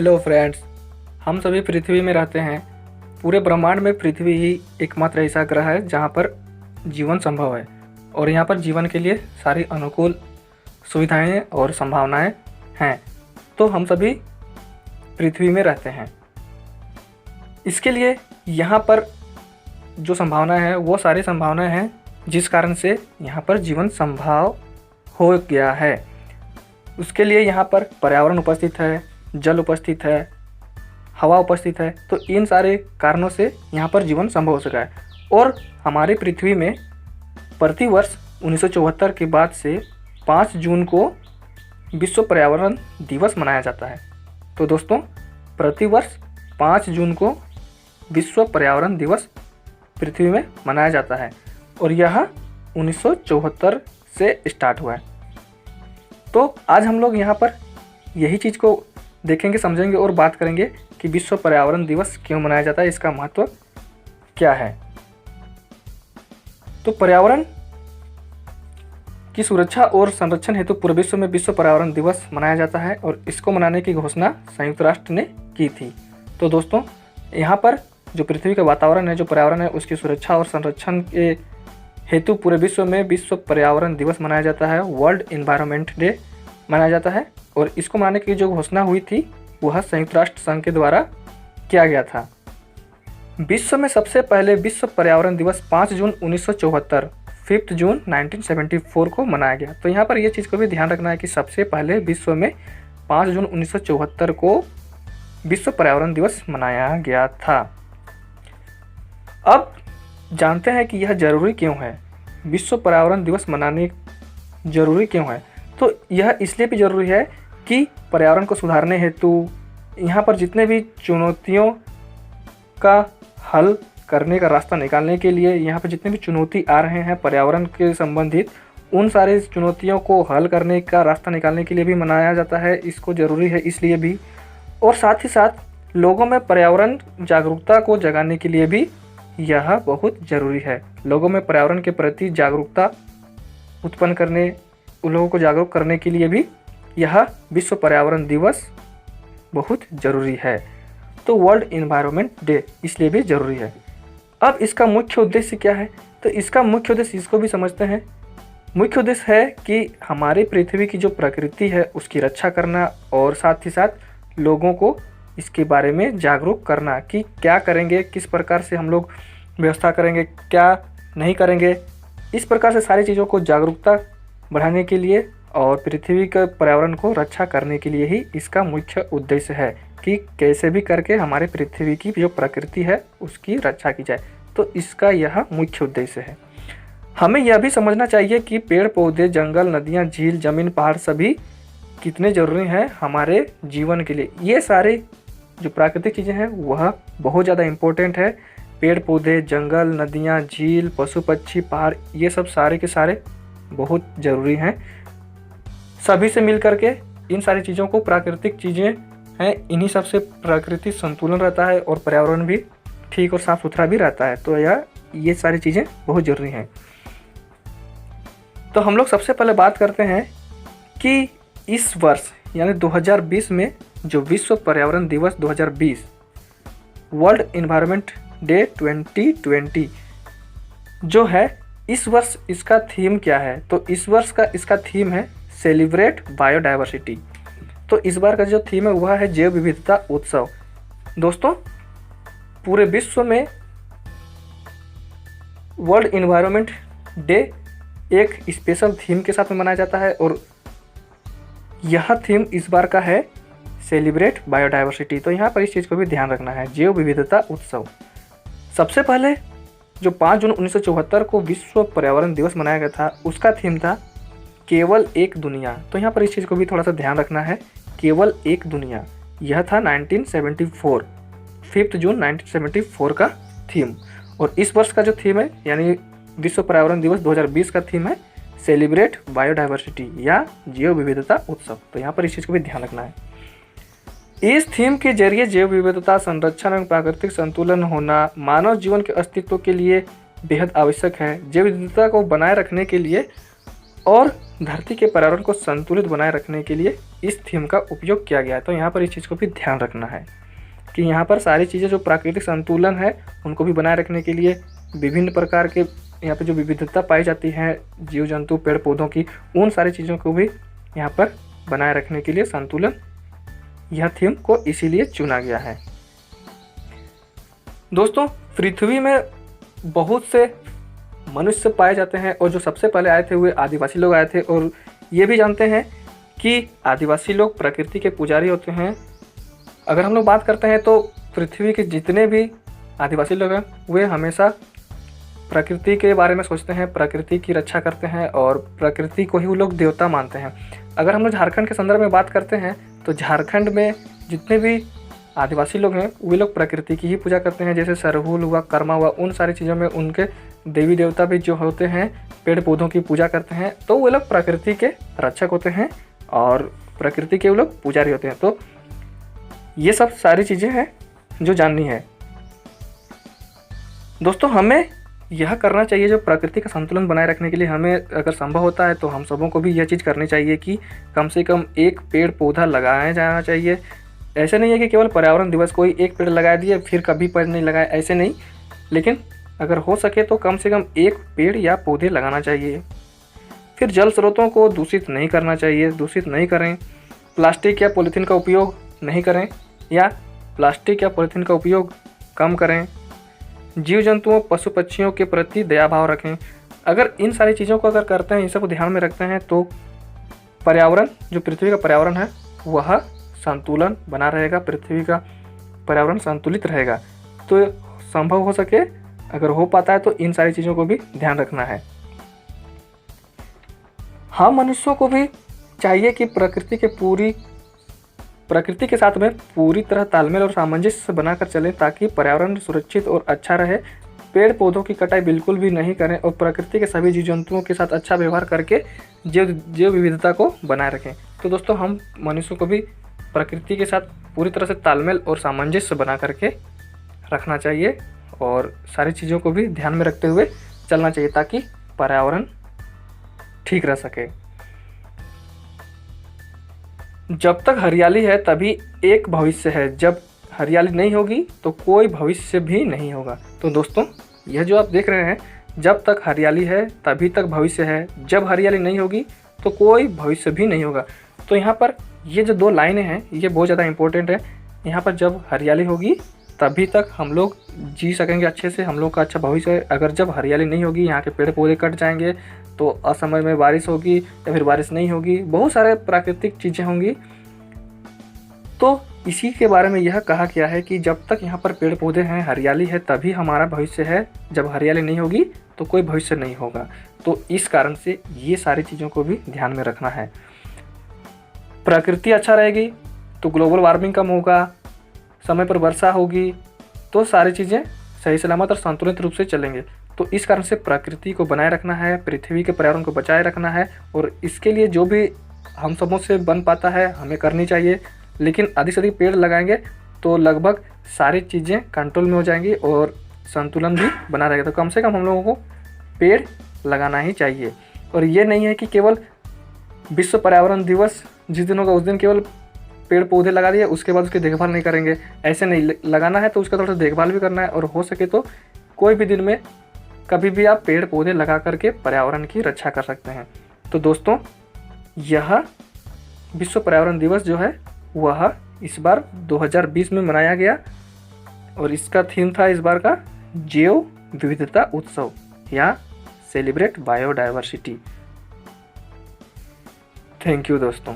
Hello friends. हम सभी पृथ्वी में रहते हैं। पूरे ब्रह्मांड में पृथ्वी ही एकमात्र ऐसा ग्रह है जहाँ पर जीवन संभव है और यहाँ पर जीवन के लिए सारी अनुकूल सुविधाएं और संभावनाएं हैं। तो हम सभी पृथ्वी में रहते हैं। इसके लिए यहाँ पर जो संभावनाएं हैं वो सारी संभावनाएं हैं जिस कारण से यहाँ पर जीवन संभव हो गया है। उसके लिए यहाँ पर पर्यावरण उपस्थित है, जल उपस्थित है, हवा उपस्थित है। तो इन सारे कारणों से यहाँ पर जीवन संभव हो सका है। और हमारी पृथ्वी में प्रतिवर्ष 1974 के बाद से 5 जून को विश्व पर्यावरण दिवस मनाया जाता है। तो दोस्तों, प्रतिवर्ष 5 जून को विश्व पर्यावरण दिवस पृथ्वी में मनाया जाता है और यह 1974 से स्टार्ट हुआ है। तो आज हम लोग यहाँ पर यही चीज़ को देखेंगे, समझेंगे और बात करेंगे कि विश्व पर्यावरण दिवस क्यों मनाया जाता है, इसका महत्व क्या है। तो पर्यावरण की सुरक्षा और संरक्षण हेतु पूरे विश्व में विश्व पर्यावरण दिवस मनाया जाता है और इसको मनाने की घोषणा संयुक्त राष्ट्र ने की थी। तो दोस्तों, यहाँ पर जो पृथ्वी का वातावरण है, जो पर्यावरण है, उसकी सुरक्षा और संरक्षण के हेतु पूरे विश्व में विश्व पर्यावरण दिवस मनाया जाता है, वर्ल्ड एनवायरनमेंट डे मनाया जाता है। और इसको मनाने की जो घोषणा हुई थी वह संयुक्त राष्ट्र संघ के द्वारा किया गया था। विश्व में सबसे पहले विश्व पर्यावरण दिवस 5 जून 1974 5 जून 1974 को मनाया गया। तो यहाँ पर यह चीज़ को भी ध्यान रखना है कि सबसे पहले विश्व में 5 जून 1974 को विश्व पर्यावरण दिवस मनाया गया था। अब जानते हैं कि यह जरूरी क्यों है, विश्व पर्यावरण दिवस मनाने जरूरी क्यों है। तो यह इसलिए भी जरूरी है कि पर्यावरण को सुधारने हेतु यहाँ पर जितने भी चुनौतियों का हल करने का रास्ता निकालने के लिए, यहाँ पर जितने भी चुनौती आ रहे हैं पर्यावरण के संबंधित, उन सारे चुनौतियों को हल करने का रास्ता निकालने के लिए भी मनाया जाता है। इसको ज़रूरी है इसलिए भी, और साथ ही साथ लोगों में पर्यावरण जागरूकता को जगाने के लिए भी यह बहुत ज़रूरी है। लोगों में पर्यावरण के प्रति जागरूकता उत्पन्न करने, उन लोगों को जागरूक करने के लिए भी यह विश्व पर्यावरण दिवस बहुत ज़रूरी है। तो वर्ल्ड एनवायरनमेंट डे इसलिए भी ज़रूरी है। अब इसका मुख्य उद्देश्य क्या है, तो इसका मुख्य उद्देश्य इसको भी समझते हैं। मुख्य उद्देश्य है कि हमारी पृथ्वी की जो प्रकृति है उसकी रक्षा करना और साथ ही साथ लोगों को इसके बारे में जागरूक करना कि क्या करेंगे, किस प्रकार से हम लोग व्यवस्था करेंगे, क्या नहीं करेंगे। इस प्रकार से सारी चीज़ों को जागरूकता बढ़ाने के लिए और पृथ्वी के पर्यावरण को रक्षा करने के लिए ही इसका मुख्य उद्देश्य है कि कैसे भी करके हमारे पृथ्वी की जो प्रकृति है उसकी रक्षा की जाए। तो इसका यह मुख्य उद्देश्य है। हमें यह भी समझना चाहिए कि पेड़ पौधे, जंगल, नदियाँ, झील, जमीन, पहाड़ सभी कितने ज़रूरी हैं हमारे जीवन के लिए। ये सारे जो प्राकृतिक चीज़ें हैं वह बहुत ज़्यादा इम्पोर्टेंट है। पेड़ पौधे, जंगल, नदियाँ, झील, पशु पक्षी, पहाड़, ये सब सारे के सारे बहुत ज़रूरी हैं। सभी से मिल करके इन सारी चीज़ों को, प्राकृतिक चीज़ें हैं, इन्हीं सब से प्राकृतिक संतुलन रहता है और पर्यावरण भी ठीक और साफ़ सुथरा भी रहता है। तो ये सारी चीज़ें बहुत ज़रूरी हैं। तो हम लोग सबसे पहले बात करते हैं कि इस वर्ष यानी 2020 में जो विश्व पर्यावरण दिवस 2020 वर्ल्ड एनवायरनमेंट डे 2020 जो है, इस वर्ष इसका थीम क्या है। तो इस वर्ष का इसका थीम है सेलिब्रेट बायोडाइवर्सिटी। तो इस बार का जो थीम है वह है जैव विविधता उत्सव। दोस्तों, पूरे विश्व में वर्ल्ड एनवायरनमेंट डे एक स्पेशल थीम के साथ में मनाया जाता है और यह थीम इस बार का है सेलिब्रेट बायोडाइवर्सिटी। तो यहाँ पर इस चीज़ को भी ध्यान रखना है, जैव विविधता उत्सव। सबसे पहले जो 5 जून 1974 को विश्व पर्यावरण दिवस मनाया गया था उसका थीम था केवल एक दुनिया। तो यहाँ पर इस चीज़ को भी थोड़ा सा ध्यान रखना है, केवल एक दुनिया। यह था 1974 5 जून 1974 का थीम। और इस वर्ष का जो थीम है यानी विश्व पर्यावरण दिवस 2020 का थीम है सेलिब्रेट बायोडाइवर्सिटी या जैव विविधता उत्सव। तो यहाँ पर इस चीज़ को भी ध्यान रखना है। इस थीम के जरिए जैव विविधता संरक्षण एवं प्राकृतिक संतुलन होना मानव जीवन के अस्तित्व के लिए बेहद आवश्यक है। जैव विविधता को बनाए रखने के लिए और धरती के पर्यावरण को संतुलित बनाए रखने के लिए इस थीम का उपयोग किया गया है। तो यहाँ पर इस चीज़ को भी ध्यान रखना है कि यहाँ पर सारी चीज़ें जो प्राकृतिक संतुलन है उनको भी बनाए रखने के लिए विभिन्न प्रकार के यहाँ पे जो विविधता पाई जाती है जीव जंतु पेड़ पौधों की, उन सारी चीज़ों को भी यहाँ पर बनाए रखने के लिए संतुलन, यह थीम को इसीलिए चुना गया है। दोस्तों, पृथ्वी में बहुत से मनुष्य पाए जाते हैं और जो सबसे पहले आए थे वे आदिवासी लोग आए थे। और ये भी जानते हैं कि आदिवासी लोग प्रकृति के पुजारी होते हैं। अगर हम लोग बात करते हैं तो पृथ्वी के जितने भी आदिवासी लोग हैं वे हमेशा प्रकृति के बारे में सोचते हैं, प्रकृति की रक्षा करते हैं और प्रकृति को ही वो लोग देवता मानते हैं। अगर हम लोग झारखंड के संदर्भ में बात करते हैं तो झारखंड में जितने भी आदिवासी लोग हैं वे लोग प्रकृति की ही पूजा करते हैं। जैसे सरहुल हुआ, कर्मा हुआ, उन सारी चीज़ों में उनके देवी देवता भी जो होते हैं पेड़ पौधों की पूजा करते हैं। तो वे लोग प्रकृति के रक्षक होते हैं और प्रकृति के वो लोग पुजारी होते हैं। तो ये सब सारी चीज़ें हैं जो जाननी है। दोस्तों, हमें यह करना चाहिए जो प्रकृति का संतुलन बनाए रखने के लिए हमें अगर संभव होता है तो हम सबों को भी यह चीज़ करनी चाहिए कि कम से कम एक पेड़ पौधा लगाया जाना चाहिए। ऐसे नहीं है कि केवल पर्यावरण दिवस कोई एक पेड़ लगा दिए फिर कभी पेड़ नहीं लगाए, ऐसे नहीं, लेकिन अगर हो सके तो कम से कम एक पेड़ या पौधे लगाना चाहिए। फिर जल स्रोतों को दूषित नहीं करना चाहिए, दूषित नहीं करें। प्लास्टिक या पॉलीथीन का उपयोग नहीं करें या प्लास्टिक या पॉलीथीन का उपयोग कम करें। जीव जंतुओं पशु पक्षियों के प्रति दया भाव रखें। अगर इन सारी चीज़ों को अगर करते हैं, इन सब को ध्यान में रखते हैं तो पर्यावरण, जो पृथ्वी का पर्यावरण है वह संतुलन बना रहेगा, पृथ्वी का पर्यावरण संतुलित रहेगा। तो संभव हो सके, अगर हो पाता है तो इन सारी चीज़ों को भी ध्यान रखना है। हम मनुष्यों को भी चाहिए कि प्रकृति के साथ में पूरी तरह तालमेल और सामंजस्य बनाकर चलें ताकि पर्यावरण सुरक्षित और अच्छा रहे। पेड़ पौधों की कटाई बिल्कुल भी नहीं करें और प्रकृति के सभी जीव जंतुओं के साथ अच्छा व्यवहार करके जैव विविधता को बनाए रखें। तो दोस्तों, हम मनुष्यों को भी प्रकृति के साथ पूरी तरह से तालमेल और सामंजस्य बना करके रखना चाहिए और सारी चीज़ों को भी ध्यान में रखते हुए चलना चाहिए ताकि पर्यावरण ठीक रह सके। जब तक हरियाली है तभी एक भविष्य है, जब हरियाली नहीं होगी तो कोई भविष्य भी नहीं होगा। तो दोस्तों, यह जो आप देख रहे हैं, जब तक हरियाली है तभी तक भविष्य है, जब हरियाली नहीं होगी तो कोई भविष्य भी नहीं होगा। तो यहाँ पर ये जो दो लाइनें हैं ये बहुत ज़्यादा इंपॉर्टेंट है। यहाँ पर जब हरियाली होगी तभी तक हम लोग जी सकेंगे अच्छे से, हम लोग का अच्छा भविष्य है। अगर जब हरियाली नहीं होगी, यहाँ के पेड़ पौधे कट जाएंगे तो असमय में बारिश होगी या फिर बारिश नहीं होगी, बहुत सारे प्राकृतिक चीज़ें होंगी। तो इसी के बारे में यह कहा गया है कि जब तक यहाँ पर पेड़ पौधे हैं, हरियाली है, तभी हमारा भविष्य है। जब हरियाली नहीं होगी तो कोई भविष्य नहीं होगा। तो इस कारण से ये सारी चीज़ों को भी ध्यान में रखना है। प्रकृति अच्छा रहेगी तो ग्लोबल वार्मिंग कम होगा, समय पर वर्षा होगी, तो सारी चीज़ें सही सलामत और संतुलित रूप से चलेंगे। तो इस कारण से प्रकृति को बनाए रखना है, पृथ्वी के पर्यावरण को बचाए रखना है और इसके लिए जो भी हम सबों से बन पाता है हमें करनी चाहिए। लेकिन अधिक से अधिक पेड़ लगाएंगे तो लगभग सारी चीज़ें कंट्रोल में हो जाएंगी और संतुलन भी बना रहेगा। तो कम से कम हम लोगों को पेड़ लगाना ही चाहिए। और ये नहीं है कि केवल विश्व पर्यावरण दिवस जिस दिन होगा उस दिन केवल पेड़ पौधे लगा दिए, उसके बाद उसकी देखभाल नहीं करेंगे, ऐसे नहीं। लगाना है तो उसका थोड़ा सा देखभाल भी करना है और हो सके तो कोई भी दिन में कभी भी आप पेड़ पौधे लगा करके पर्यावरण की रक्षा कर सकते हैं। तो दोस्तों, यह विश्व पर्यावरण दिवस जो है वह इस बार 2020 में मनाया गया और इसका थीम था इस बार का जैव विविधता उत्सव या सेलिब्रेट बायोडायवर्सिटी। थैंक यू दोस्तों।